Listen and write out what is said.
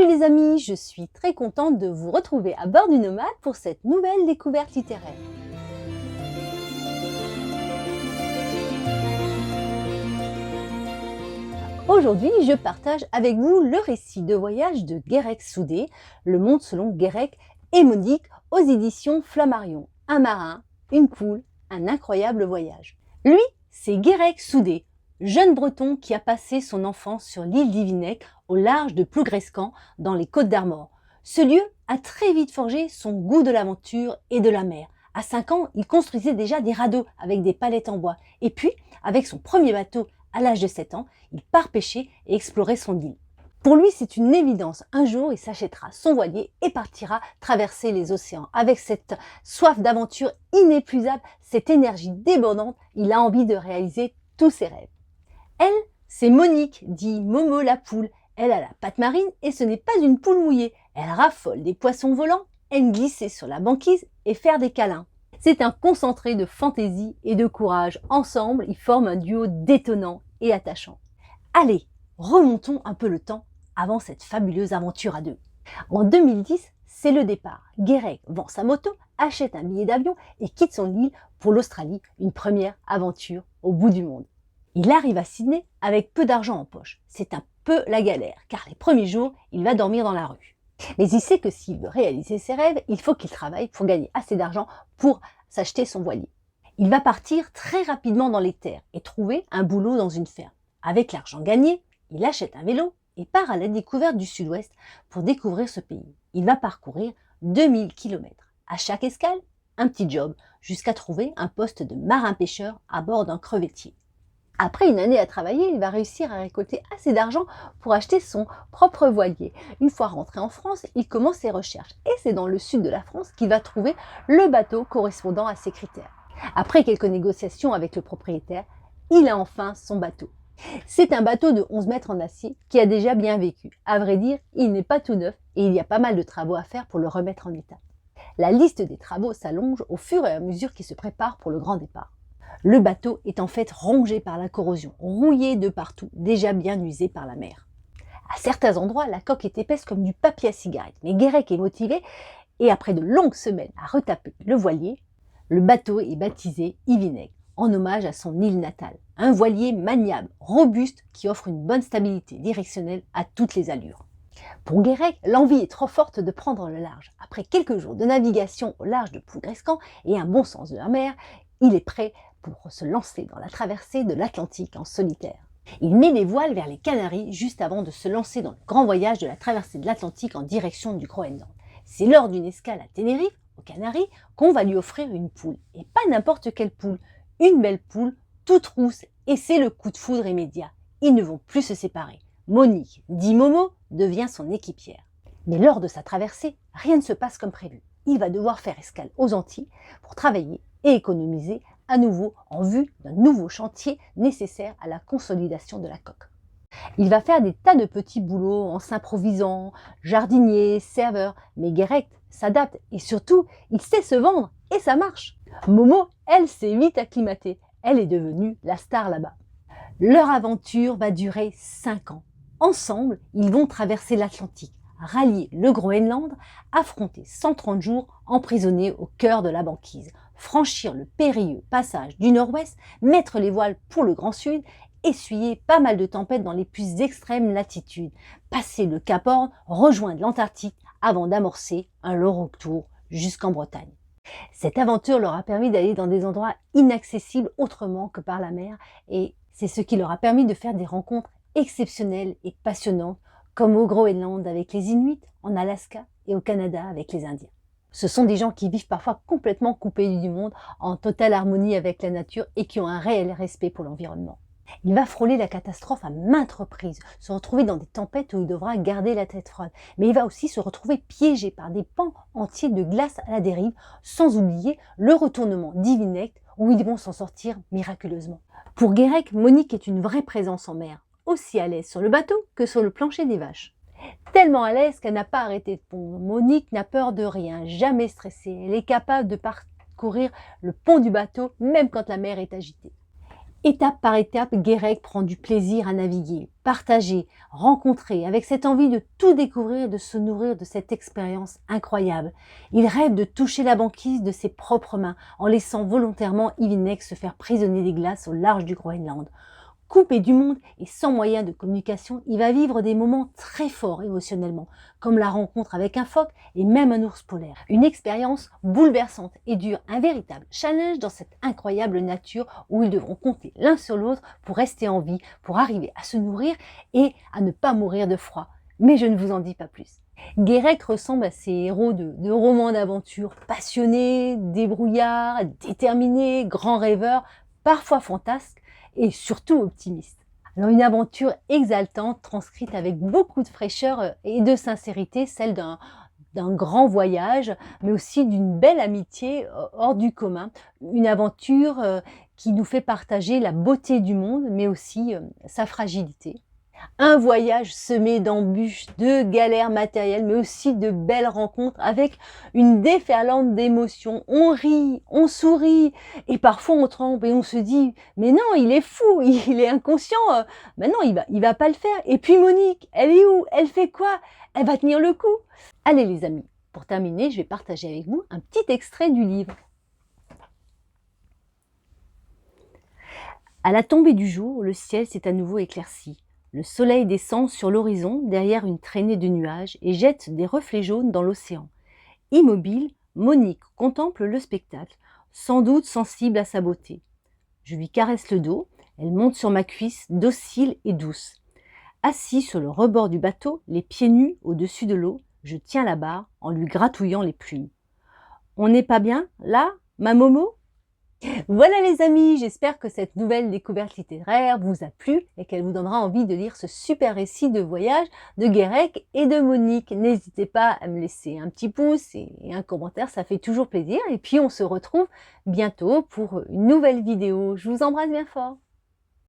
Salut les amis, je suis très contente de vous retrouver à bord du Nomade pour cette nouvelle découverte littéraire. Aujourd'hui, je partage avec vous le récit de voyage de Guérec Soudé, Le Monde selon Guérec et Monique aux éditions Flammarion. Un marin, une poule, un incroyable voyage. Lui, c'est Guérec Soudé, jeune breton qui a passé son enfance sur l'île d'Yvinec au large de Plougrescan dans les Côtes d'Armor. Ce lieu a très vite forgé son goût de l'aventure et de la mer. À 5 ans, il construisait déjà des radeaux avec des palettes en bois. Et puis, avec son premier bateau à l'âge de 7 ans, il part pêcher et explorer son île. Pour lui, c'est une évidence. Un jour, il s'achètera son voilier et partira traverser les océans. Avec cette soif d'aventure inépuisable, cette énergie débordante, il a envie de réaliser tous ses rêves. Elle, c'est Monique, dit Momo la poule. Elle a la patte marine et ce n'est pas une poule mouillée. Elle raffole des poissons volants, aime glisser sur la banquise et faire des câlins. C'est un concentré de fantaisie et de courage. Ensemble, ils forment un duo détonnant et attachant. Allez, remontons un peu le temps avant cette fabuleuse aventure à deux. En 2010, c'est le départ. Guérec vend sa moto, achète un billet d'avion et quitte son île pour l'Australie, une première aventure au bout du monde. Il arrive à Sydney avec peu d'argent en poche. C'est un peu la galère, car les premiers jours, il va dormir dans la rue. Mais il sait que s'il veut réaliser ses rêves, il faut qu'il travaille pour gagner assez d'argent pour s'acheter son voilier. Il va partir très rapidement dans les terres et trouver un boulot dans une ferme. Avec l'argent gagné, il achète un vélo et part à la découverte du sud-ouest pour découvrir ce pays. Il va parcourir 2000 km. À chaque escale, un petit job, jusqu'à trouver un poste de marin-pêcheur à bord d'un crevettier. Après une année à travailler, il va réussir à récolter assez d'argent pour acheter son propre voilier. Une fois rentré en France, il commence ses recherches et c'est dans le sud de la France qu'il va trouver le bateau correspondant à ses critères. Après quelques négociations avec le propriétaire, il a enfin son bateau. C'est un bateau de 11 mètres en acier qui a déjà bien vécu. À vrai dire, il n'est pas tout neuf et il y a pas mal de travaux à faire pour le remettre en état. La liste des travaux s'allonge au fur et à mesure qu'il se prépare pour le grand départ. Le bateau est en fait rongé par la corrosion, rouillé de partout, déjà bien usé par la mer. À certains endroits, la coque est épaisse comme du papier à cigarette, mais Guérec est motivé et après de longues semaines à retaper le voilier, le bateau est baptisé Yvinec, en hommage à son île natale. Un voilier maniable, robuste, qui offre une bonne stabilité directionnelle à toutes les allures. Pour Guérec, l'envie est trop forte de prendre le large. Après quelques jours de navigation au large de Plougrescan et un bon sens de la mer, il est prêt pour se lancer dans la traversée de l'Atlantique en solitaire. Il met les voiles vers les Canaries juste avant de se lancer dans le grand voyage de la traversée de l'Atlantique en direction du Groenland. C'est lors d'une escale à Tenerife, aux Canaries, qu'on va lui offrir une poule. Et pas n'importe quelle poule, une belle poule, toute rousse, et c'est le coup de foudre immédiat. Ils ne vont plus se séparer. Monique, dit Momo, devient son équipière. Mais lors de sa traversée, rien ne se passe comme prévu. Il va devoir faire escale aux Antilles pour travailler et économiser à nouveau en vue d'un nouveau chantier nécessaire à la consolidation de la coque. Il va faire des tas de petits boulots en s'improvisant, jardinier, serveur, mais Guérec s'adapte et surtout, il sait se vendre et ça marche. Momo, elle, s'est vite acclimatée. Elle est devenue la star là-bas. Leur aventure va durer 5 ans. Ensemble, ils vont traverser l'Atlantique, rallier le Groenland, affronter 130 jours emprisonnés au cœur de la banquise, franchir le périlleux passage du Nord-Ouest, mettre les voiles pour le Grand Sud, essuyer pas mal de tempêtes dans les plus extrêmes latitudes, passer le Cap Horn, rejoindre l'Antarctique avant d'amorcer un long retour jusqu'en Bretagne. Cette aventure leur a permis d'aller dans des endroits inaccessibles autrement que par la mer et c'est ce qui leur a permis de faire des rencontres exceptionnelles et passionnantes comme au Groenland avec les Inuits, en Alaska et au Canada avec les Indiens. Ce sont des gens qui vivent parfois complètement coupés du monde, en totale harmonie avec la nature et qui ont un réel respect pour l'environnement. Il va frôler la catastrophe à maintes reprises, se retrouver dans des tempêtes où il devra garder la tête froide. Mais il va aussi se retrouver piégé par des pans entiers de glace à la dérive, sans oublier le retournement d'Yvinec où ils vont s'en sortir miraculeusement. Pour Guérec, Monique est une vraie présence en mer, aussi à l'aise sur le bateau que sur le plancher des vaches. Tellement à l'aise qu'elle n'a pas arrêté de pondre. Monique n'a peur de rien, jamais stressée. Elle est capable de parcourir le pont du bateau, même quand la mer est agitée. Étape par étape, Guérec prend du plaisir à naviguer, partager, rencontrer, avec cette envie de tout découvrir et de se nourrir de cette expérience incroyable. Il rêve de toucher la banquise de ses propres mains en laissant volontairement Yvinek se faire prisonnier des glaces au large du Groenland. Coupé du monde et sans moyen de communication, il va vivre des moments très forts émotionnellement, comme la rencontre avec un phoque et même un ours polaire. Une expérience bouleversante et dure, un véritable challenge dans cette incroyable nature où ils devront compter l'un sur l'autre pour rester en vie, pour arriver à se nourrir et à ne pas mourir de froid. Mais je ne vous en dis pas plus. Guérec ressemble à ces héros de romans d'aventure, passionnés, débrouillards, déterminés, grands rêveurs, parfois fantasques, et surtout optimiste. Alors une aventure exaltante, transcrite avec beaucoup de fraîcheur et de sincérité, celle d'un grand voyage, mais aussi d'une belle amitié hors du commun. Une aventure qui nous fait partager la beauté du monde, mais aussi sa fragilité. Un voyage semé d'embûches, de galères matérielles, mais aussi de belles rencontres avec une déferlante d'émotions. On rit, on sourit et parfois on tremble et on se dit « Mais non, il est fou, il est inconscient, ben non, il va pas le faire. » Et puis Monique, elle est où? Elle fait quoi? Elle va tenir le coup. Allez les amis, pour terminer, je vais partager avec vous un petit extrait du livre. À la tombée du jour, le ciel s'est à nouveau éclairci. Le soleil descend sur l'horizon derrière une traînée de nuages et jette des reflets jaunes dans l'océan. Immobile, Monique contemple le spectacle, sans doute sensible à sa beauté. Je lui caresse le dos, elle monte sur ma cuisse, docile et douce. Assis sur le rebord du bateau, les pieds nus au-dessus de l'eau, je tiens la barre en lui gratouillant les plumes. « On n'est pas bien, là, ma Momo ?» Voilà les amis, j'espère que cette nouvelle découverte littéraire vous a plu et qu'elle vous donnera envie de lire ce super récit de voyage de Guérec et de Monique. N'hésitez pas à me laisser un petit pouce et un commentaire, ça fait toujours plaisir. Et puis on se retrouve bientôt pour une nouvelle vidéo. Je vous embrasse bien fort.